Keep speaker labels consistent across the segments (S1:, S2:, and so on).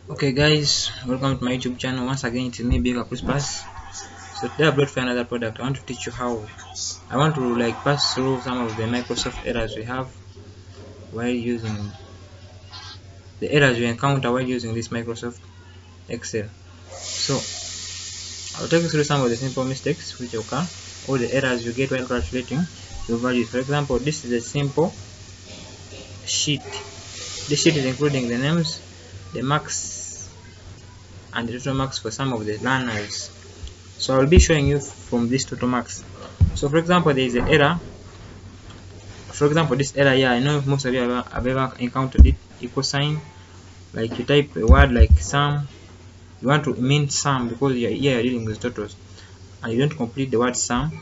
S1: Okay guys, welcome to my YouTube channel. Once again, it's me Big Crispus. So today I brought for another product. I want to teach you how I want to pass through some of the Microsoft errors we have while using the errors we encounter while using this Microsoft Excel. So I'll take you through some of the simple mistakes which occur or the errors you get while calculating your values. For example, this is a simple sheet. This sheet is including the names, the marks, and the total marks for some of the learners. So I'll be showing you from this total marks. So for example, there is an error. For example, this error here, I know most of you have ever encountered it. Equal sign, like you type a word like sum, you want to mean sum because you're dealing with totals, and you don't complete the word sum,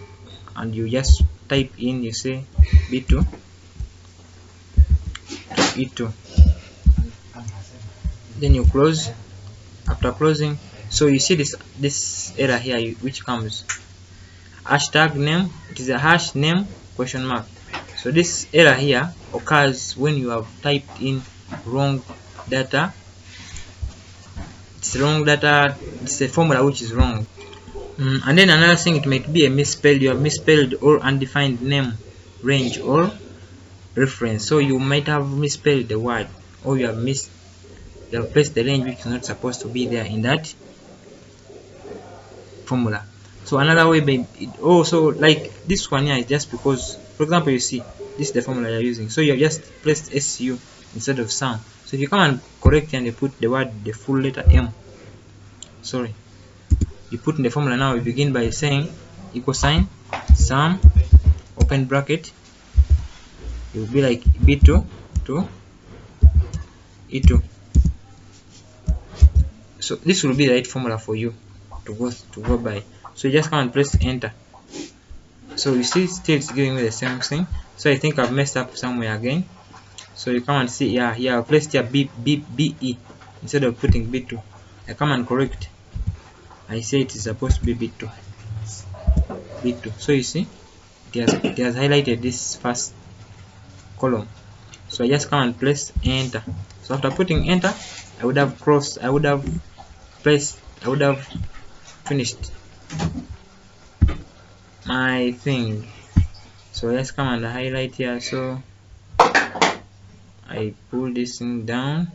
S1: and you just type in, you say b2 to e2, then you close. After closing, so you see this error here which comes hashtag name. It is a hash name question mark. So this error here occurs when you have typed in wrong data. It's wrong data. It's a formula which is wrong. And then another thing, it might be a misspelled. You have misspelled or undefined name, range, or reference. So you might have misspelled the word, or you have placed the range which is not supposed to be there in that formula. So another way, also like this one here, is just because, for example, you see this is the formula you're using, so you have just placed SU instead of sum. So if you come and correct and you put the full letter M, sorry, you put in the formula. Now you begin by saying equal sign sum open bracket, it will be like B2 to E2. So this will be the right formula for you to go by. So you just come and press enter. So you see still it's giving me the same thing. So I think I've messed up somewhere again. So you come and see, yeah, here I placed here BE instead of putting B2. I come and correct. I say it is supposed to be B2. So you see it has highlighted this first column. So I just come and press enter. So after putting enter, I would have finished my thing. So let's come and highlight here. So I pull this thing down.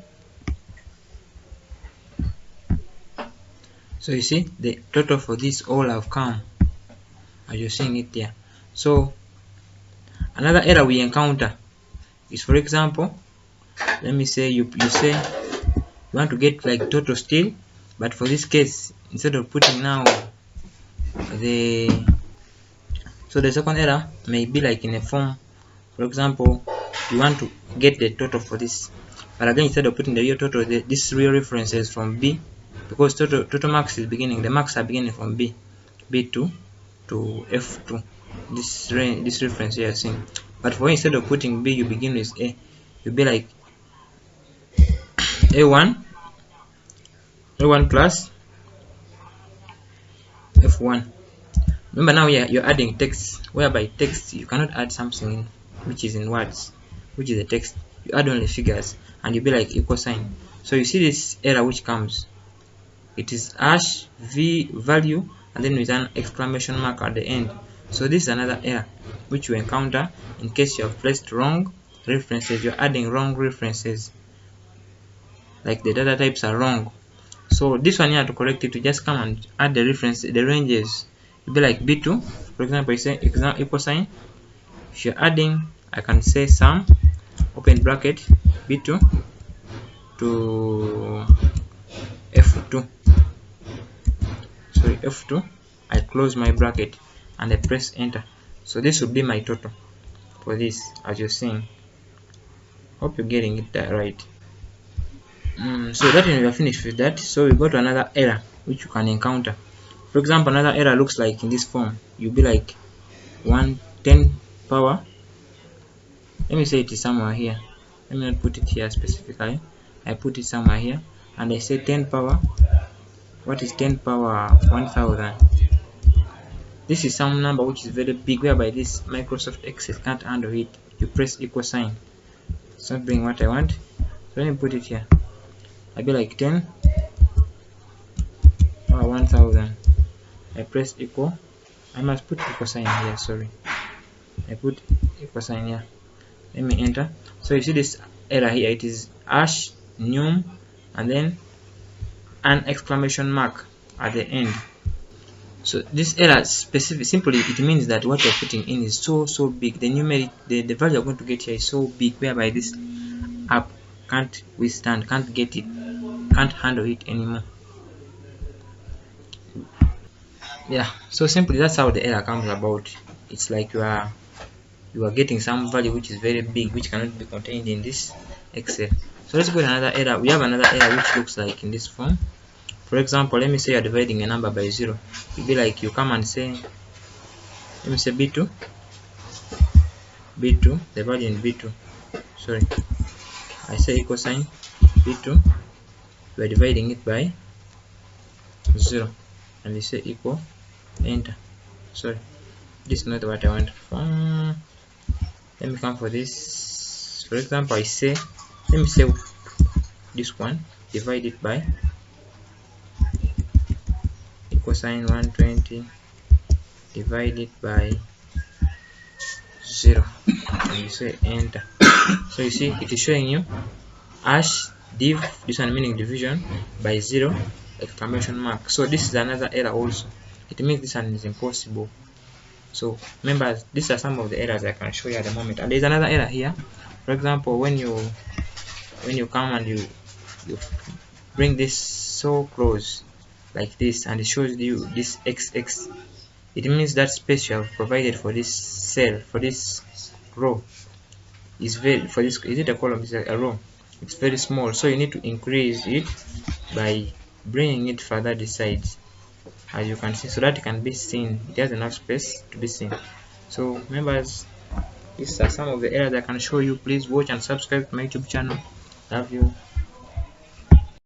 S1: So you see the total for this all have come, as you're seeing it there. So another error we encounter is, for example, let me say you say you want to get like total still, but for this case, instead of putting now the second error may be like in a form. For example, you want to get the total for this, but again, instead of putting the real total, this real reference is from B, because total marks is beginning, the marks are beginning from B2 to F2. This reference here is seen. But for instead of putting B, you begin with A. You'll be like A1 plus F1. Remember now you're adding text, whereby text you cannot add something which is in words, which is the text. You add only figures, and you'll be like equal sign. So you see this error which comes. It is hash v value and then with an exclamation mark at the end. So this is another error which you encounter in case you have placed wrong references. You're adding wrong references, like the data types are wrong. So this one here, to correct it, you just come and add the reference, the ranges. It'll be like B2, for example, you say equal sign. If you're adding, I can say sum open bracket B2 to F2. Sorry, F2. I close my bracket and I press enter. So this will be my total for this, as you're seeing. Hope you're getting it right. So that when we are finished with that, so we go to another error which you can encounter. For example, another error looks like in this form. You'll be like 110 power. Let me say it is somewhere here. Let me not put it here specifically. I put it somewhere here, and I say 10 power. What is 10 power 1000? This is some number which is very big, whereby this Microsoft Excel can't handle it. You press equal sign. It's not doing what I want. So let me put it here. I'll be like 10 1000. I press equal. I must put equal sign here, sorry. I put equal sign here. Let me enter. So you see this error here, it is hash num and then an exclamation mark at the end. So this error specific simply it means that what you're putting in is so big. The numeric the value you're going to get here is so big whereby this app can't withstand, can't get it, can't handle it anymore. Yeah, so simply that's how the error comes about. It's like you are getting some value which is very big, which cannot be contained in this Excel. So let's go to another error. We have another error which looks like in this form. For example, let me say you're dividing a number by 0. It'll be like you come and say, let me say b2, the value in b2, sorry, I say equal sign b2, we're dividing it by 0, and you say equal, enter. Sorry, this is not what I want from. Let me come for this. For example, I say, let me say this one, divide it by equal sign 120, divide it by 0, and you say enter. So you see it is showing you hash div, this one meaning division, by 0 exclamation mark. So this is another error also. It means this one is impossible. So remember, these are some of the errors I can show you at the moment. And there's another error here. For example, when you come and you bring this so close like this, and it shows you this XX, it means that space you have provided for this cell, for this row, is very, for this, is it a column, is a row, it's very small. So you need to increase it by bringing it further this side, as you can see, so that it can be seen. It has enough space to be seen. So members, these are some of the errors I can show you. Please watch and subscribe to my YouTube channel. Love you.